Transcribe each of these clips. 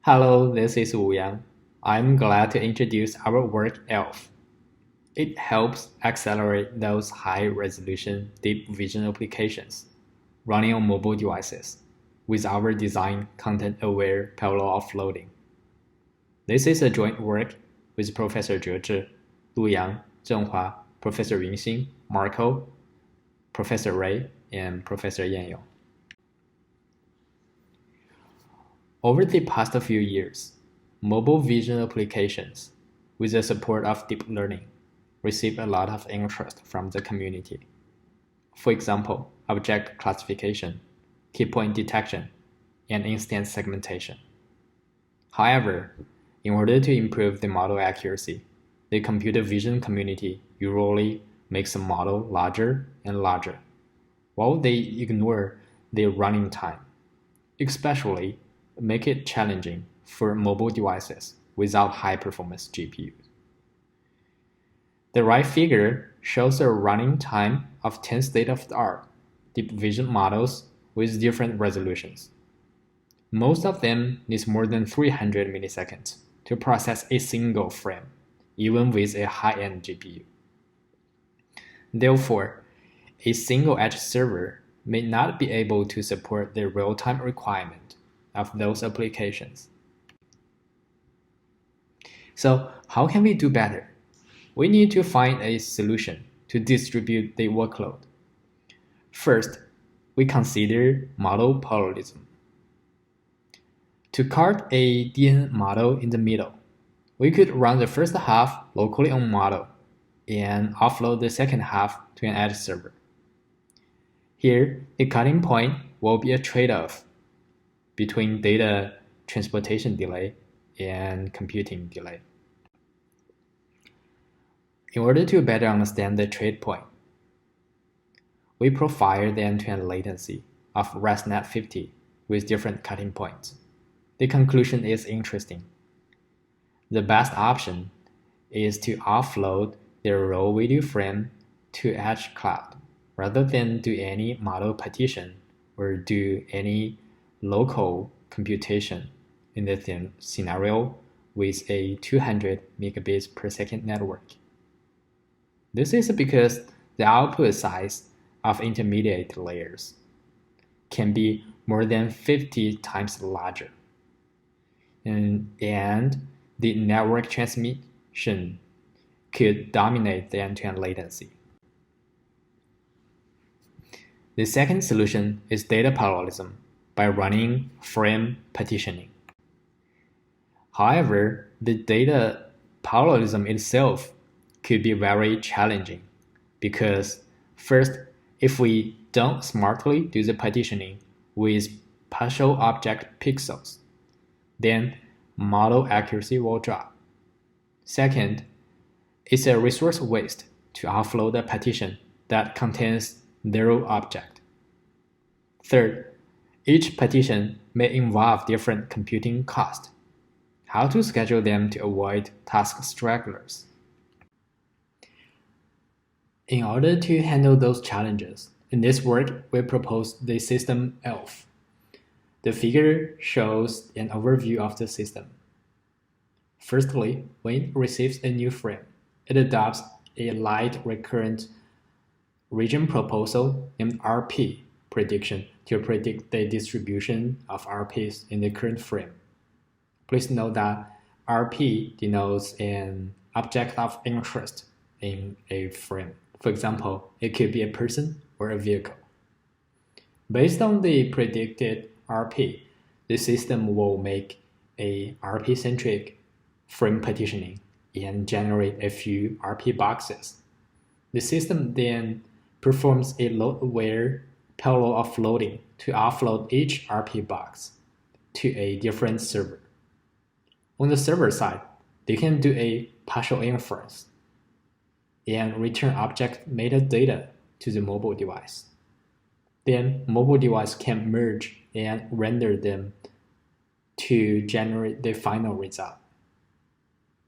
Hello, this is Wu Yang. I'm glad to introduce our work ELF. It helps accelerate those high-resolution deep vision applications running on mobile devices with our designed content-aware parallel offloading. This is a joint work with Professor Zhe Zhi, Lu Yang, Zhenghua, Professor Yunxin, Marco, Professor Ray, and Professor Yanyou. Over the past few years, mobile vision applications, with the support of deep learning, receive a lot of interest from the community. For example, object classification, key point detection, and instance segmentation. However, in order to improve the model accuracy, the computer vision community usually makes the model larger and larger, while they ignore the running time, especially make it challenging for mobile devices without high-performance GPUs. The right figure shows a running time of 10 state-of-the-art deep vision models with different resolutions. Most of them need more than 300 milliseconds to process a single frame, even with a high-end GPU. Therefore, a single-edge server may not be able to support the real-time requirement of those applications. So how can we do better? We need to find a solution to distribute the workload. First, we consider model parallelism. To cart a DN model in the middle, we could run the first half locally on model and offload the second half to an edge server. Here, the cutting point will be a trade-off between data transportation delay and computing delay. In order to better understand the trade point, we profile the end-to-end latency of ResNet 50 with different cutting points. The conclusion is interesting. The best option is to offload the raw video frame to edge cloud rather than do any model partition or do any local computation in the scenario with a 200 megabits per second network. This is because the output size of intermediate layers can be more than 50 times larger, and the network transmission could dominate the end-to-end latency. The second solution is data parallelism by running frame partitioning. However, the data parallelism itself could be very challenging because first, if we don't smartly do the partitioning with partial object pixels, then model accuracy will drop. Second, it's a resource waste to offload a partition that contains zero object. Third, each partition may involve different computing costs. How to schedule them to avoid task stragglers? In order to handle those challenges, in this work, we propose the system ELF. The figure shows an overview of the system. Firstly, when it receives a new frame, it adopts a light recurrent region proposal named RP prediction to predict the distribution of RPs in the current frame. Please note that RP denotes an object of interest in a frame. For example, it could be a person or a vehicle. Based on the predicted RP, the system will make a RP-centric frame partitioning and generate a few RP boxes. The system then performs a load-aware parallel offloading to offload each RP box to a different server. On the server side, they can do a partial inference and return object metadata to the mobile device. Then mobile device can merge and render them to generate the final result.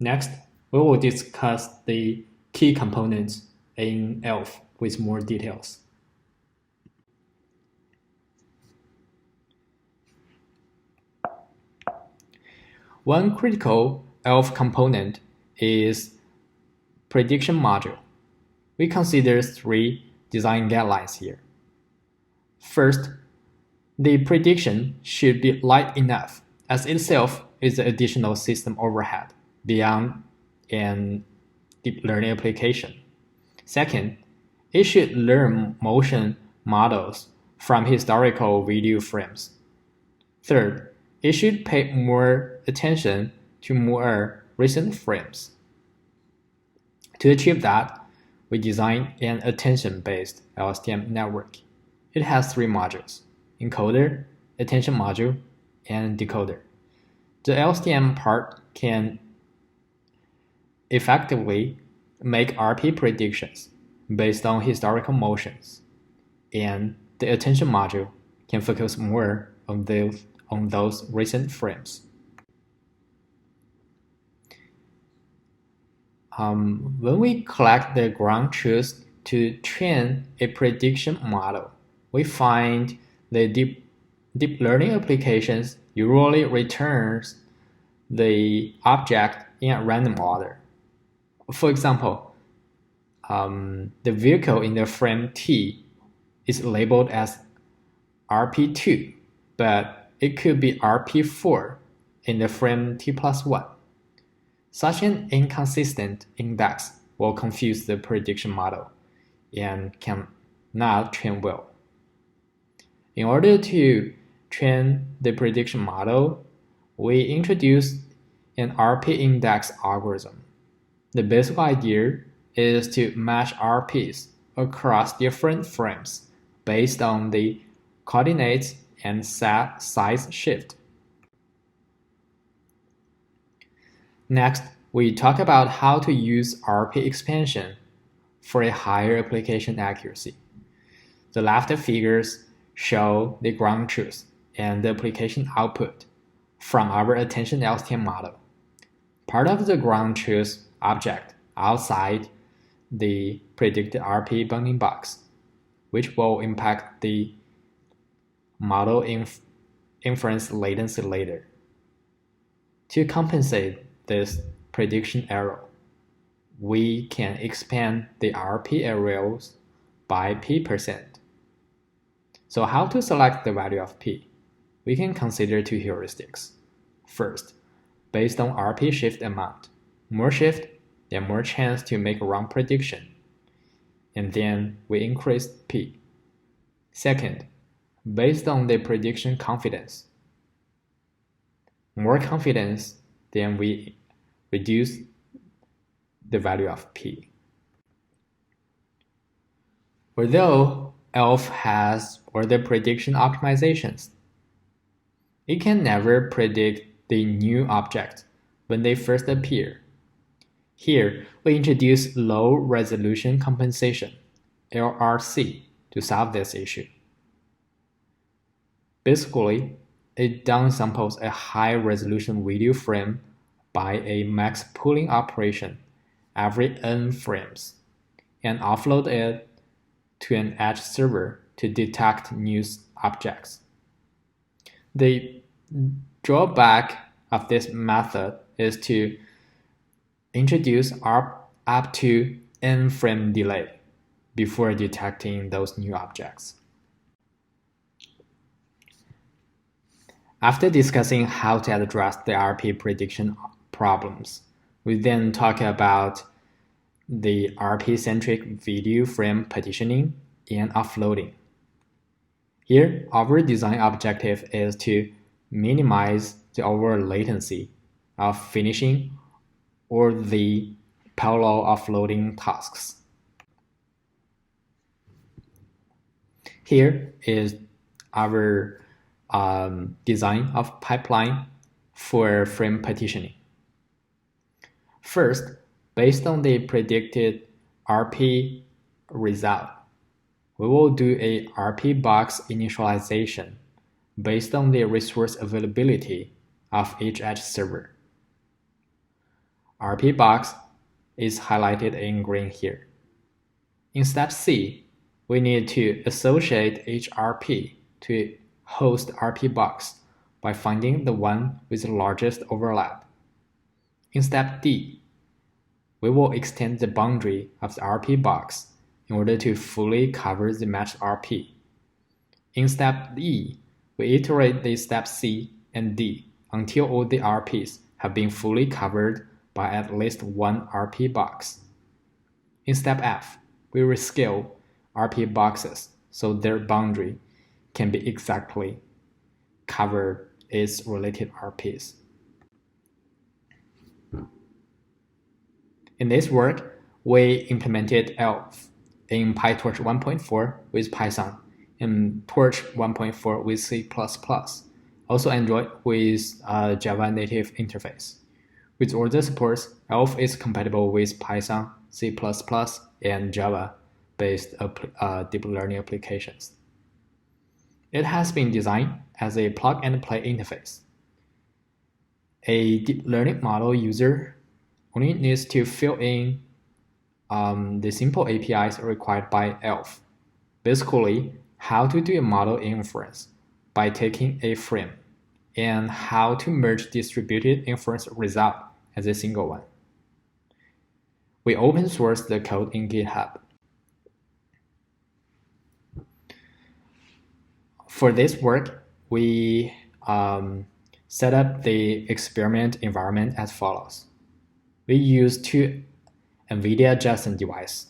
Next, we will discuss the key components in ELF with more details. One critical ELF component is prediction module. We consider 3 design guidelines here. First, the prediction should be light enough, as itself is an additional system overhead beyond an deep learning application. Second, it should learn motion models from historical video frames. Third, it should pay more attention to more recent frames. To achieve that, we designed an attention-based LSTM network. It has 3 modules: encoder, attention module, and decoder. The LSTM part can effectively make RP predictions based on historical motions, and the attention module can focus more on those recent frames. When we collect the ground truth to train a prediction model, we find the deep learning applications usually returns the object in a random order. For example, the vehicle in the frame T is labeled as RP2, but it could be RP4 in the frame T plus 1. Such an inconsistent index will confuse the prediction model and cannot train well. In order to train the prediction model, we introduced an RP index algorithm. The basic idea is to match RPs across different frames based on the coordinates and size shift. Next, we talk about how to use RP expansion for a higher application accuracy. The left figures show the ground truth and the application output from our attention LSTM model. Part of the ground truth object outside the predicted RP bounding box, which will impact the model inference latency later. To compensate this prediction error, we can expand the RP arrays by p%. So how to select the value of p? We can consider 2 heuristics. First, based on RP shift amount. More shift, then more chance to make a wrong prediction. And then we increase p. Second, based on the prediction confidence. More confidence, then we reduce the value of p. Although ELF has all the prediction optimizations, it can never predict the new objects when they first appear. Here, we introduce low resolution compensation, LRC, to solve this issue. Basically, it downsamples a high-resolution video frame by a max pooling operation every n frames and offload it to an edge server to detect new objects. The drawback of this method is to introduce up to n frame delay before detecting those new objects. After discussing how to address the RP prediction problems, we then talk about the RP-centric video frame partitioning and offloading. Here, our design objective is to minimize the overall latency of finishing or the parallel offloading tasks. Here is our design of pipeline for frame partitioning. First, based on the predicted RP result, we will do a RP box initialization based on the resource availability of each edge server. RP box is highlighted in green here. In step C, we need to associate each RP to host RP box by by finding the one with the largest overlap. In step D, we will extend the boundary of the RP box in order to fully cover the matched RP. In step E, we iterate the step C and D until all the RPs have been fully covered by at least one RP box. In step F, we rescale RP boxes so their boundary can be exactly cover its related RPs. In this work, we implemented ELF in PyTorch 1.4 with Python and Torch 1.4 with C++, also Android with a Java native interface. With all the supports, ELF is compatible with Python, C++, and Java-based deep learning applications. It has been designed as a plug-and-play interface. A deep learning model user only needs to fill in the simple APIs required by ELF. Basically, how to do a model inference by taking a frame, and how to merge distributed inference result as a single one. We open source the code in GitHub. For this work, we set up the experiment environment as follows. We use two NVIDIA Jetson devices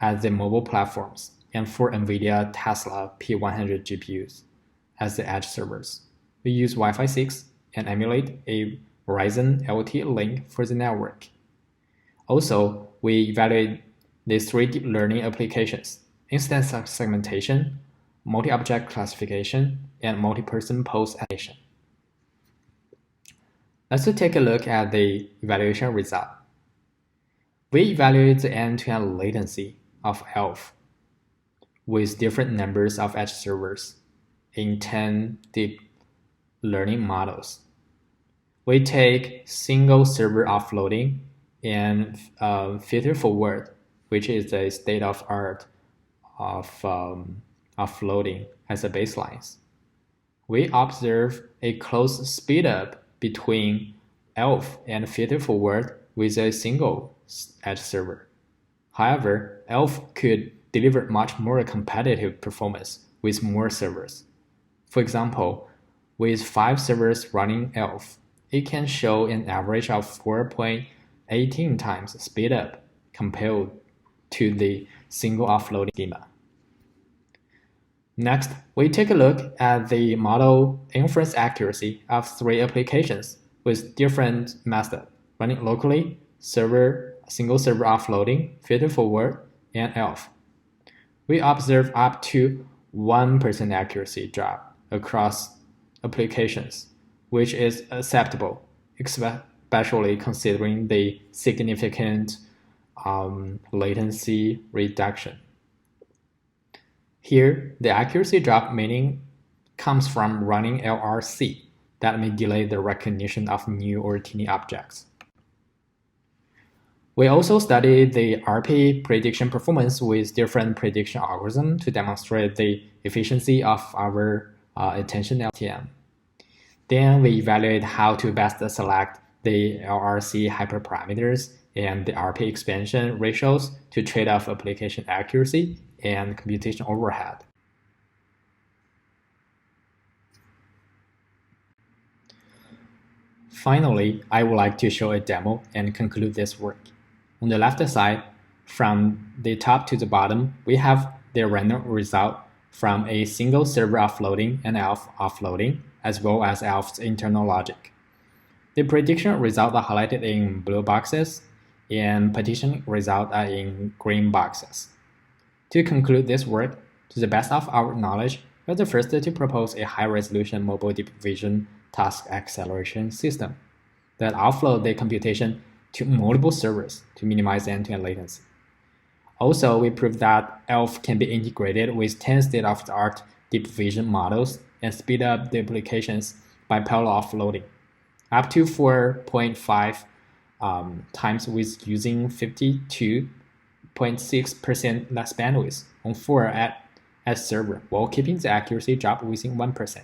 as the mobile platforms and four NVIDIA Tesla P100 GPUs as the edge servers. We use Wi-Fi 6 and emulate a Verizon LTE link for the network. Also, we evaluate the three deep learning applications: instance segmentation, multi-object classification, and multi-person pose estimation. Let's take a look at the evaluation result. We evaluate the end-to-end latency of ELF with different numbers of edge servers in 10 deep learning models. We take single server offloading and feeder forward, which is the state-of-art of offloading as a baselines. We observe a close speedup between ELF and feeder forward with a single edge server. However, ELF could deliver much more competitive performance with more servers. For example, with 5 servers running ELF, it can show an average of 4.18 times speedup compared to the single offloading schema. Next, we take a look at the model inference accuracy of 3 applications with different methods running locally, single server offloading, feeder forward, and ELF. We observe up to 1% accuracy drop across applications, which is acceptable, especially considering the significant latency reduction. Here, the accuracy drop meaning comes from running LRC that may delay the recognition of new or teeny objects. We also studied the RP prediction performance with different prediction algorithms to demonstrate the efficiency of our attention LTM. Then we evaluate how to best select the LRC hyperparameters and the RP expansion ratios to trade off application accuracy and computation overhead. Finally, I would like to show a demo and conclude this work. On the left side, from the top to the bottom, we have the random result from a single server offloading and ELF offloading, as well as ELF's internal logic. The prediction results are highlighted in blue boxes, and partition results are in green boxes. To conclude this work, to the best of our knowledge, we are the first to propose a high-resolution mobile deep vision task acceleration system that offload the computation to multiple servers to minimize end-to-end latency. Also, we proved that ELF can be integrated with 10 state-of-the-art deep vision models and speed up the applications by parallel offloading, up to 4.5 times with using 52.6% less bandwidth on 4 at server, while keeping the accuracy drop within 1%.